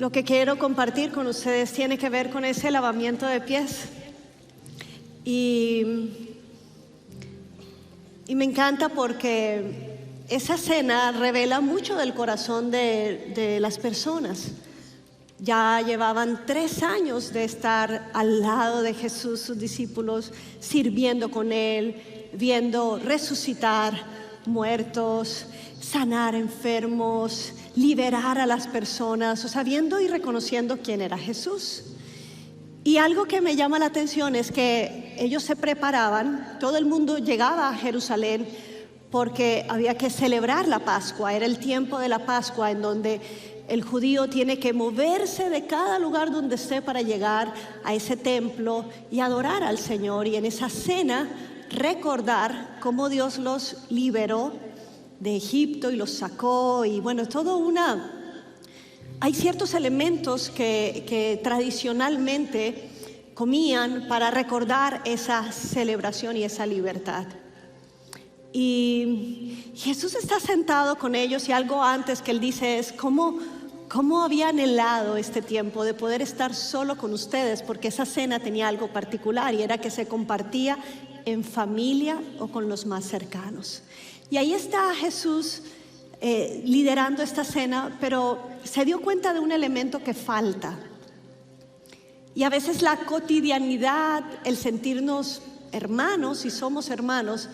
Lo que quiero compartir con ustedes tiene que ver con ese lavamiento de pies. Y me encanta porque esa cena revela mucho del corazón de las personas. Ya llevaban 3 años de estar al lado de Jesús, sus discípulos, sirviendo con Él, viendo resucitar muertos, sanar enfermos, liberar a las personas, o sea, viendo y reconociendo quién era Jesús. Y algo que me llama la atención es que ellos se preparaban, todo el mundo llegaba a Jerusalén porque había que celebrar la Pascua, era el tiempo de la Pascua en donde el judío tiene que moverse de cada lugar donde esté para llegar a ese templo y adorar al Señor. Y en esa cena recordar cómo Dios los liberó de Egipto y los sacó. Y bueno, hay ciertos elementos que tradicionalmente comían para recordar esa celebración y esa libertad. Y Jesús está sentado con ellos y algo antes que Él dice es cómo había anhelado este tiempo de poder estar solo con ustedes, porque esa cena tenía algo particular y era que se compartía en familia o con los más cercanos. Y ahí está Jesús liderando esta cena, pero se dio cuenta de un elemento que falta. Y a veces la cotidianidad, el sentirnos hermanos y somos hermanos,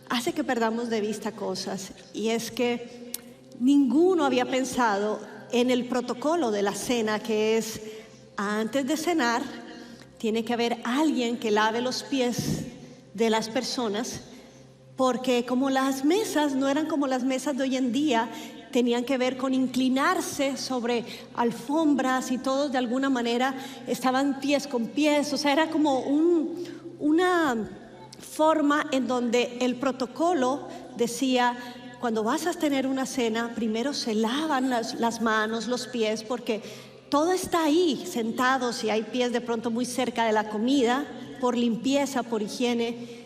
hace que perdamos de vista cosas. Y es que ninguno había pensado en el protocolo de la cena, que es antes de cenar tiene que haber alguien que lave los pies de las personas, porque como las mesas no eran como las mesas de hoy en día, tenían que ver con inclinarse sobre alfombras y todos de alguna manera estaban pies con pies, o sea, era como una forma en donde el protocolo decía: cuando vas a tener una cena, primero se lavan las manos, los pies, porque todo está ahí, sentados, y hay pies de pronto muy cerca de la comida, por limpieza, por higiene.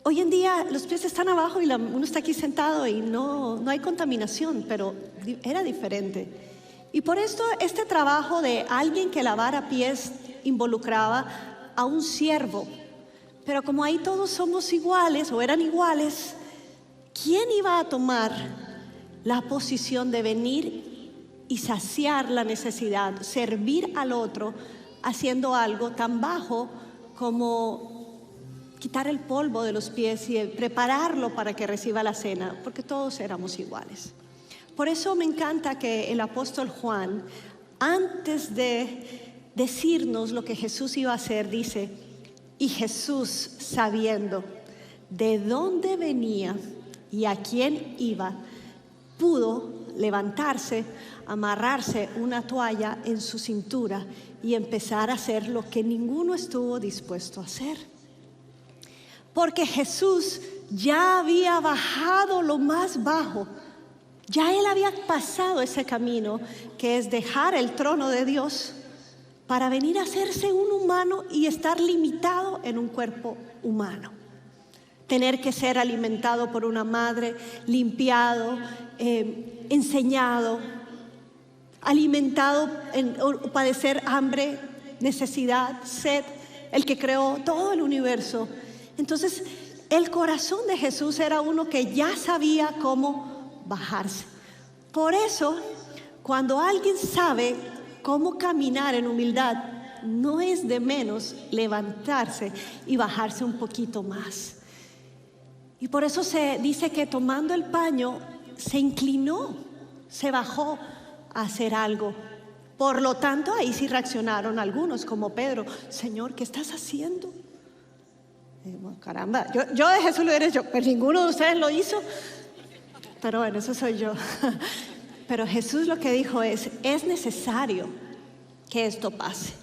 Hoy en día los pies están abajo y uno está aquí sentado y no hay contaminación, pero era diferente. Y por esto este trabajo de alguien que lavara pies involucraba a un siervo. Pero como ahí todos somos iguales o eran iguales, ¿quién iba a tomar la posición de venir y saciar la necesidad, servir al otro haciendo algo tan bajo como quitar el polvo de los pies y prepararlo para que reciba la cena? Porque todos éramos iguales. Por eso me encanta que el apóstol Juan, antes de decirnos lo que Jesús iba a hacer, dice: y Jesús, sabiendo de dónde venía y a quién iba, pudo levantarse, amarrarse una toalla en su cintura y empezar a hacer lo que ninguno estuvo dispuesto a hacer. Porque Jesús ya había bajado lo más bajo, ya Él había pasado ese camino que es dejar el trono de Dios para venir a hacerse un humano y estar limitado en un cuerpo humano. Tener que ser alimentado por una madre, limpiado, enseñado, alimentado, padecer hambre, necesidad, sed, el que creó todo el universo. Entonces, el corazón de Jesús era uno que ya sabía cómo bajarse. Por eso, cuando alguien sabe cómo caminar en humildad, no es de menos levantarse y bajarse un poquito más. Y por eso se dice que tomando el paño se inclinó, se bajó a hacer algo. Por lo tanto, ahí sí reaccionaron algunos, como Pedro: Señor, ¿qué estás haciendo? Caramba, yo de Jesús lo hubiera hecho, pero ninguno de ustedes lo hizo. Pero bueno, eso soy yo. Pero Jesús lo que dijo es necesario que esto pase.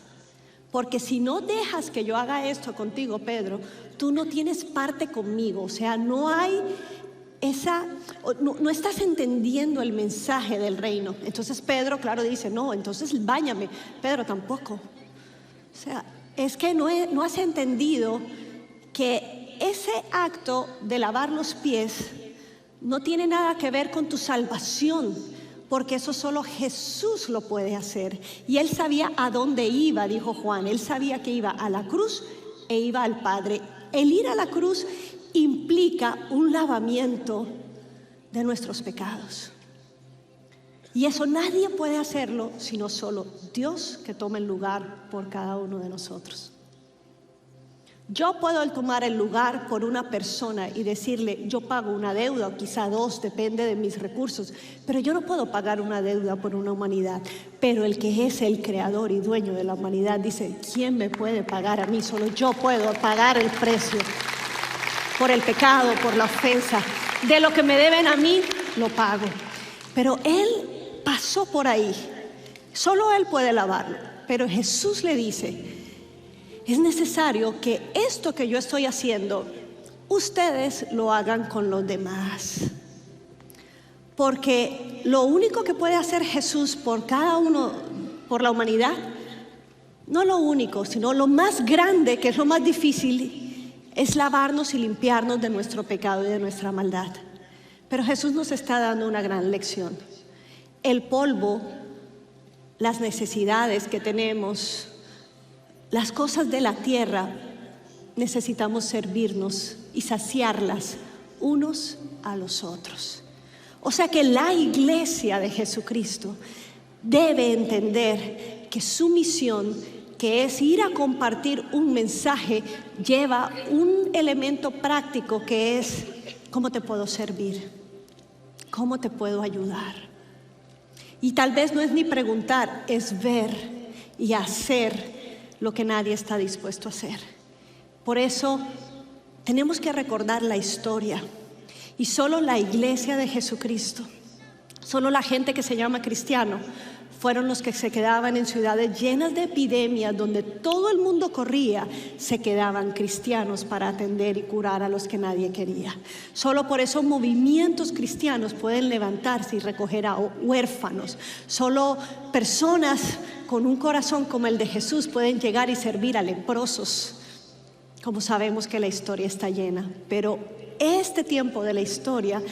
Porque si no dejas que yo haga esto contigo, Pedro, tú no tienes parte conmigo. O sea, no hay no estás entendiendo el mensaje del reino. Entonces Pedro, claro, dice: no, entonces báñame. Pedro, tampoco. O sea, es que no has entendido que ese acto de lavar los pies no tiene nada que ver con tu salvación, porque eso solo Jesús lo puede hacer. Y Él sabía a dónde iba, dijo Juan. Él sabía que iba a la cruz e iba al Padre. El ir a la cruz implica un lavamiento de nuestros pecados. Y eso nadie puede hacerlo sino solo Dios, que toma el lugar por cada uno de nosotros. Yo puedo tomar el lugar por una persona y decirle, yo pago una deuda, o quizá dos, depende de mis recursos, pero yo no puedo pagar una deuda por una humanidad. Pero el que es el creador y dueño de la humanidad dice, ¿quién me puede pagar a mí? Solo yo puedo pagar el precio por el pecado, por la ofensa. De lo que me deben a mí, lo pago. Pero Él pasó por ahí. Solo Él puede lavarlo. Pero Jesús le dice, es necesario que esto que yo estoy haciendo, ustedes lo hagan con los demás. Porque lo único que puede hacer Jesús por cada uno, por la humanidad, no lo único, sino lo más grande, que es lo más difícil, es lavarnos y limpiarnos de nuestro pecado y de nuestra maldad. Pero Jesús nos está dando una gran lección. El polvo, las necesidades que tenemos, las cosas de la tierra, necesitamos servirnos y saciarlas unos a los otros. O sea que la iglesia de Jesucristo debe entender que su misión, que es ir a compartir un mensaje, lleva un elemento práctico que es ¿cómo te puedo servir? ¿Cómo te puedo ayudar? Y tal vez no es ni preguntar, es ver y hacer lo que nadie está dispuesto a hacer. Por eso tenemos que recordar la historia. Y solo la iglesia de Jesucristo, solo la gente que se llama cristiano, fueron los que se quedaban en ciudades llenas de epidemias, donde todo el mundo corría, se quedaban cristianos para atender y curar a los que nadie quería. Solo por eso movimientos cristianos pueden levantarse y recoger a huérfanos. Solo personas con un corazón como el de Jesús pueden llegar y servir a leprosos, como sabemos que la historia está llena. Pero este tiempo de la historia,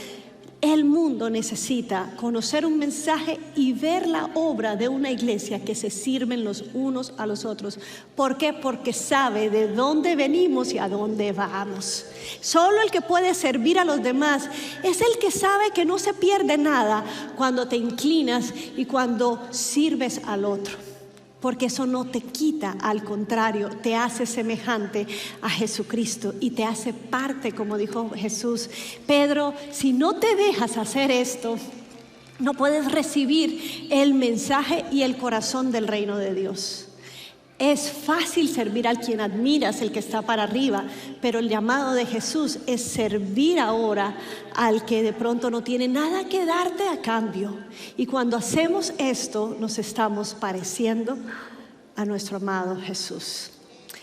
el mundo necesita conocer un mensaje y ver la obra de una iglesia que se sirven los unos a los otros. ¿Por qué? Porque sabe de dónde venimos y a dónde vamos. Solo el que puede servir a los demás es el que sabe que no se pierde nada cuando te inclinas y cuando sirves al otro. Porque eso no te quita, al contrario, te hace semejante a Jesucristo y te hace parte, como dijo Jesús. Pedro, si no te dejas hacer esto, no puedes recibir el mensaje y el corazón del reino de Dios. Es fácil servir al quien admiras, el que está para arriba, pero el llamado de Jesús es servir ahora al que de pronto no tiene nada que darte a cambio. Y cuando hacemos esto, nos estamos pareciendo a nuestro amado Jesús,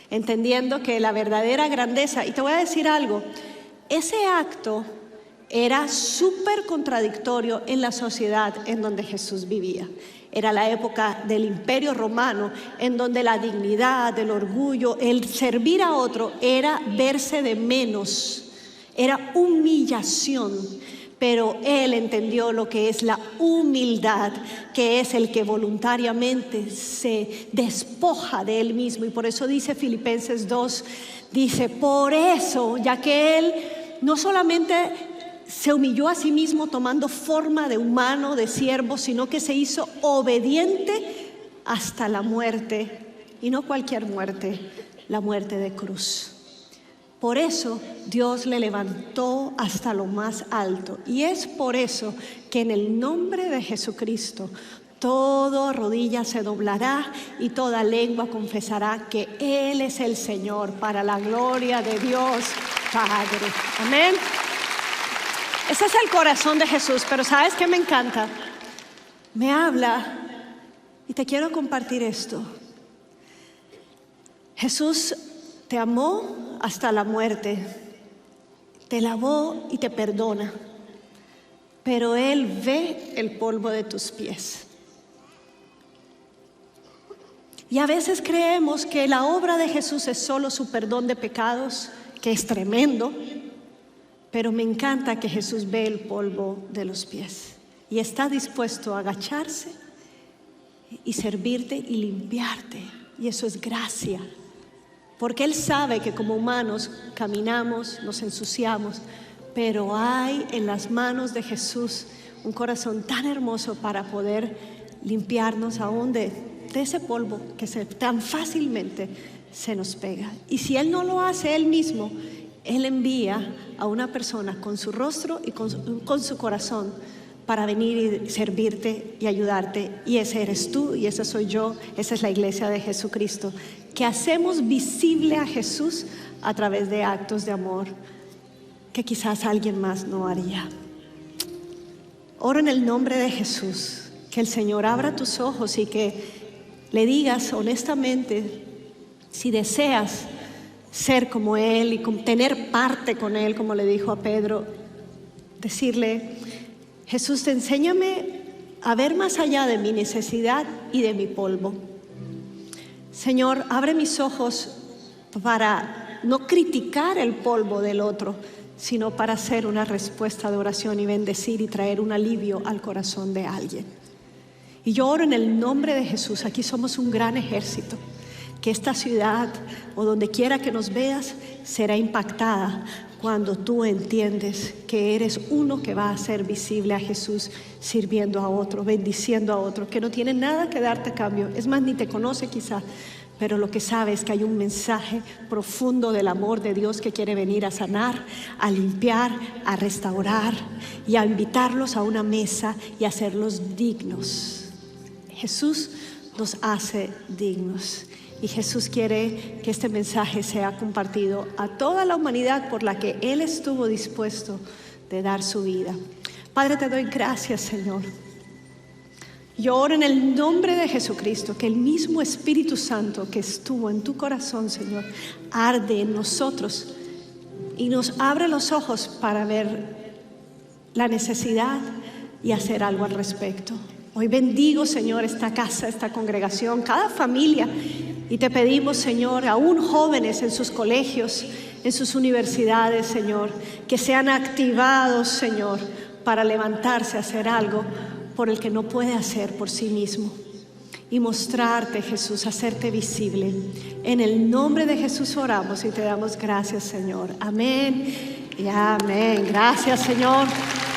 entendiendo que la verdadera grandeza, y te voy a decir algo, ese acto era súper contradictorio en la sociedad en donde Jesús vivía. Era la época del Imperio Romano, en donde la dignidad, el orgullo, el servir a otro era verse de menos, era humillación. Pero Él entendió lo que es la humildad, que es el que voluntariamente se despoja de Él mismo. Y por eso dice Filipenses 2, dice, por eso, ya que Él no solamente se humilló a sí mismo tomando forma de humano, de siervo, sino que se hizo obediente hasta la muerte, y no cualquier muerte, la muerte de cruz. Por eso Dios le levantó hasta lo más alto, y es por eso que en el nombre de Jesucristo toda rodilla se doblará y toda lengua confesará que Él es el Señor, para la gloria de Dios Padre. Amén. Ese es el corazón de Jesús. Pero ¿sabes qué me encanta? Me habla y te quiero compartir esto. Jesús te amó hasta la muerte, te lavó y te perdona, pero Él ve el polvo de tus pies. Y a veces creemos que la obra de Jesús es solo su perdón de pecados, que es tremendo, pero me encanta que Jesús ve el polvo de los pies. y está dispuesto a agacharse y servirte y limpiarte. Y eso es gracia, porque Él sabe que como humanos caminamos, nos ensuciamos, pero hay en las manos de Jesús un corazón tan hermoso para poder limpiarnos aún de ese polvo que tan fácilmente se nos pega. Y si Él no lo hace Él mismo, Él envía a una persona con su rostro y con su corazón para venir y servirte y ayudarte. Y ese eres tú y ese soy yo, esa es la iglesia de Jesucristo, que hacemos visible a Jesús a través de actos de amor que quizás alguien más no haría. Oro en el nombre de Jesús, que el Señor abra tus ojos y que le digas honestamente, si deseas ser como Él y tener parte con Él, como le dijo a Pedro, decirle: Jesús, enséñame a ver más allá de mi necesidad y de mi polvo. Señor, abre mis ojos para no criticar el polvo del otro, sino para hacer una respuesta de oración y bendecir y traer un alivio al corazón de alguien. Y yo oro en el nombre de Jesús. Aquí somos un gran ejército, que esta ciudad o donde quiera que nos veas será impactada cuando tú entiendes que eres uno que va a hacer visible a Jesús, sirviendo a otro, bendiciendo a otro, que no tiene nada que darte a cambio. Es más, ni te conoce quizás, pero lo que sabe es que hay un mensaje profundo del amor de Dios que quiere venir a sanar, a limpiar, a restaurar y a invitarlos a una mesa y a hacerlos dignos. Jesús nos hace dignos. Y Jesús quiere que este mensaje sea compartido a toda la humanidad por la que Él estuvo dispuesto de dar su vida. Padre, te doy gracias, Señor. Yo oro en el nombre de Jesucristo, que el mismo Espíritu Santo que estuvo en tu corazón, Señor, arde en nosotros y nos abre los ojos para ver la necesidad y hacer algo al respecto. Hoy bendigo, Señor, esta casa, esta congregación, cada familia. Y te pedimos, Señor, aún jóvenes en sus colegios, en sus universidades, Señor, que sean activados, Señor, para levantarse a hacer algo por el que no puede hacer por sí mismo. Y mostrarte, Jesús, hacerte visible. En el nombre de Jesús oramos y te damos gracias, Señor. Amén y amén. Gracias, Señor.